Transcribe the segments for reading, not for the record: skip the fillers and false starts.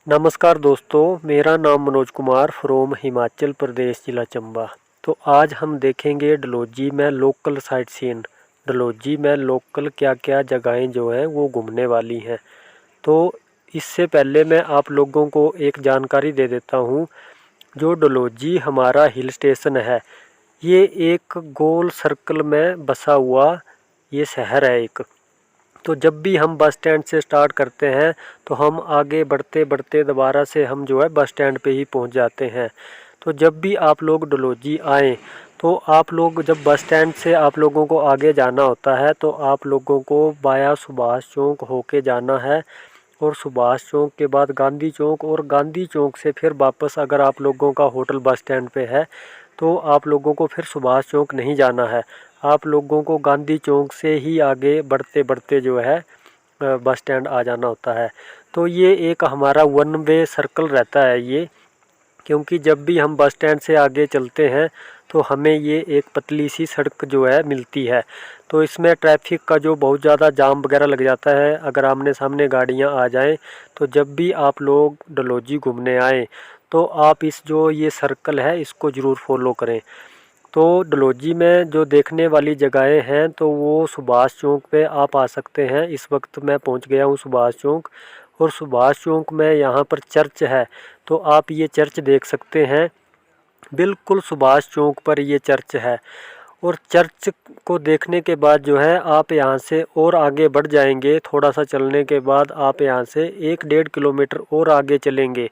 नमस्कार दोस्तों, मेरा नाम मनोज कुमार फ्रॉम हिमाचल प्रदेश जिला चंबा। तो आज हम देखेंगे डलहौजी में लोकल साइट सीन। डलहौजी में लोकल क्या क्या जगहें जो हैं वो घूमने वाली हैं। तो इससे पहले मैं आप लोगों को एक जानकारी दे देता हूँ। जो डलहौजी हमारा हिल स्टेशन है, ये एक गोल सर्कल में बसा हुआ ये शहर है एक। तो जब भी हम बस स्टैंड से स्टार्ट करते हैं तो हम आगे बढ़ते बढ़ते दोबारा से हम जो है बस स्टैंड पे ही पहुंच जाते हैं। तो जब भी आप लोग डलहौजी आएँ तो आप लोग जब बस स्टैंड से आप लोगों को आगे जाना होता है तो आप लोगों को बाया सुभाष चौक होके जाना है। और सुभाष चौक के बाद गांधी चौक, और गांधी चौक से फिर वापस अगर आप लोगों का होटल बस स्टैंड पे है तो आप लोगों को फिर सुभाष चौक नहीं जाना है। आप लोगों को गांधी चौक से ही आगे बढ़ते बढ़ते जो है बस स्टैंड आ जाना होता है। तो ये एक हमारा वन वे सर्कल रहता है ये, क्योंकि जब भी हम बस स्टैंड से आगे चलते हैं तो हमें ये एक पतली सी सड़क जो है मिलती है। तो इसमें ट्रैफिक का जो बहुत ज़्यादा जाम वगैरह लग जाता है अगर आमने सामने गाड़ियां आ जाएं। तो जब भी आप लोग डलहौजी घूमने आएँ तो आप इस जो ये सर्कल है इसको ज़रूर फॉलो करें। तो डलहौजी में जो देखने वाली जगहें हैं तो वो सुभाष चौक पे आप आ सकते हैं। इस वक्त मैं पहुंच गया हूँ सुभाष चौक, और सुभाष चौक में यहाँ पर चर्च है तो आप ये चर्च देख सकते हैं। बिल्कुल सुभाष चौक पर ये चर्च है, और चर्च को देखने के बाद जो है आप यहाँ से और आगे बढ़ जाएंगे। थोड़ा सा चलने के बाद आप यहाँ से 1-1.5 किलोमीटर और आगे चलेंगे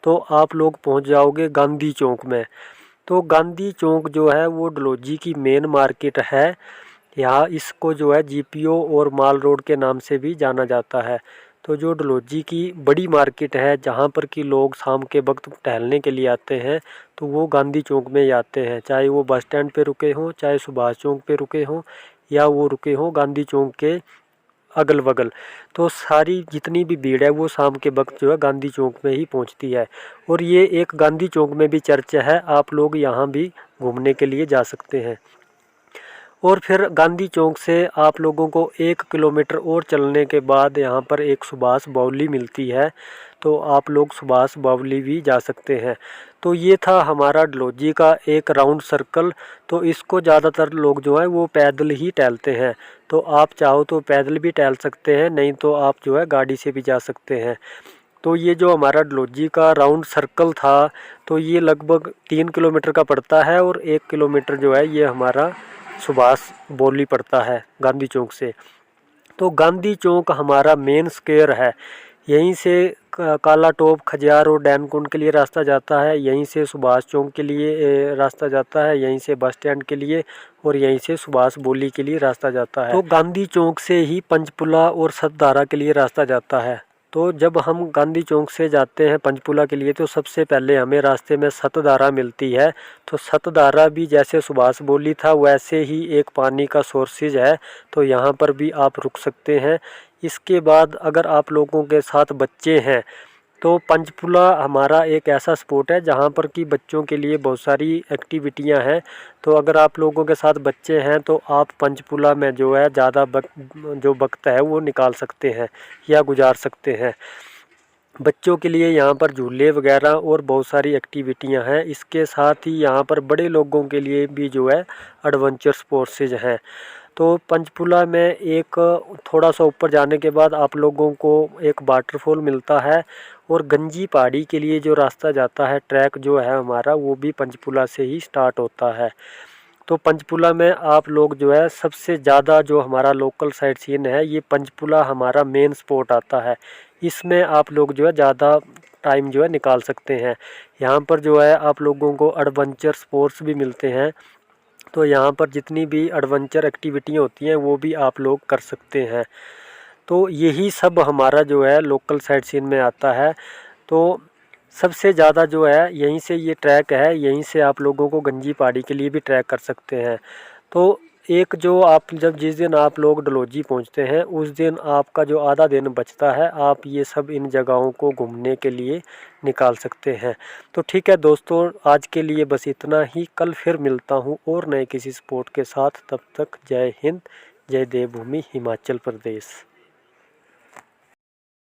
तो आप लोग पहुँच जाओगे गांधी चौक में। तो गांधी चौक जो है वो डलहौजी की मेन मार्केट है। यहाँ इसको जो है जीपीओ और माल रोड के नाम से भी जाना जाता है। तो जो डलहौजी की बड़ी मार्केट है जहाँ पर कि लोग शाम के वक्त टहलने के लिए आते हैं तो वो गांधी चौक में ही आते हैं, चाहे वो बस स्टैंड पे रुके हों, चाहे सुभाष चौक पे रुके हों, या वो रुके हों गांधी चौक के अगल बगल। तो सारी जितनी भी भीड़ है वो शाम के वक्त जो है गांधी चौक में ही पहुंचती है। और ये एक गांधी चौक में भी चर्च है, आप लोग यहाँ भी घूमने के लिए जा सकते हैं। और फिर गांधी चौक से आप लोगों को 1 किलोमीटर और चलने के बाद यहाँ पर एक सुभाष बावली मिलती है, तो आप लोग सुभाष बावली भी जा सकते हैं। तो ये था हमारा डलहौजी का एक राउंड सर्कल। तो इसको ज़्यादातर लोग जो है वो पैदल ही टहलते हैं। तो आप चाहो तो पैदल भी टहल सकते हैं, नहीं तो आप जो है गाड़ी से भी जा सकते हैं। तो ये जो हमारा डलहौजी का राउंड सर्कल था तो ये लगभग 3 किलोमीटर का पड़ता है, और 1 किलोमीटर जो है ये हमारा सुभाष बावली पड़ता है गांधी चौक से। तो गांधी चौक हमारा मेन स्क्वायर है। यहीं से काला टॉप, खजियार और डैनकुंड के लिए रास्ता जाता है, यहीं से सुभाष चौक के लिए रास्ता जाता है, यहीं से बस स्टैंड के लिए, और यहीं से सुभाष बावली के लिए रास्ता जाता है। तो गांधी चौक से ही पंचपुला और सतधारा के लिए रास्ता जाता है। तो जब हम गांधी चौक से जाते हैं पंचपुला के लिए तो सबसे पहले हमें रास्ते में सतधारा मिलती है। तो सतधारा भी जैसे सुभाष बावली था वैसे ही एक पानी का सोर्सेज है, तो यहाँ पर भी आप रुक सकते हैं। इसके बाद अगर आप लोगों के साथ बच्चे हैं तो पंचपुला हमारा एक ऐसा स्पॉट है जहाँ पर कि बच्चों के लिए बहुत सारी एक्टिविटियाँ हैं। तो अगर आप लोगों के साथ बच्चे हैं तो आप पंचपुला में जो है ज़्यादा जो वक्त है वो निकाल सकते हैं या गुजार सकते हैं। बच्चों के लिए यहाँ पर झूले वगैरह और बहुत सारी एक्टिविटियाँ हैं। इसके साथ ही यहाँ पर बड़े लोगों के लिए भी जो है एडवेंचर स्पोर्ट्सेज हैं। तो पंचपुला में एक थोड़ा सा ऊपर जाने के बाद आप लोगों को एक वाटरफॉल मिलता है, और गंजी पहाड़ी के लिए जो रास्ता जाता है, ट्रैक जो है हमारा, वो भी पंचपुला से ही स्टार्ट होता है। तो पंचपुला में आप लोग जो है सबसे ज़्यादा जो हमारा लोकल साइट सीन है ये पंचपुला हमारा मेन स्पॉट आता है। इसमें आप लोग जो है ज़्यादा टाइम जो है निकाल सकते हैं। यहाँ पर जो है आप लोगों को एडवेंचर स्पोर्ट्स भी मिलते हैं। तो यहाँ पर जितनी भी एडवेंचर एक्टिविटियाँ होती हैं वो भी आप लोग कर सकते हैं। तो यही सब हमारा जो है लोकल साइट सीन में आता है। तो सबसे ज़्यादा जो है यहीं से ये ट्रैक है, यहीं से आप लोगों को गंजी पहाड़ी के लिए भी ट्रैक कर सकते हैं। तो एक जो आप जब जिस दिन आप लोग डलहौजी पहुंचते हैं उस दिन आपका जो आधा दिन बचता है आप ये सब इन जगहों को घूमने के लिए निकाल सकते हैं। तो ठीक है दोस्तों, आज के लिए बस इतना ही। कल फिर मिलता हूँ और नए किसी स्पोर्ट के साथ। तब तक जय हिंद, जय देवभूमि हिमाचल प्रदेश।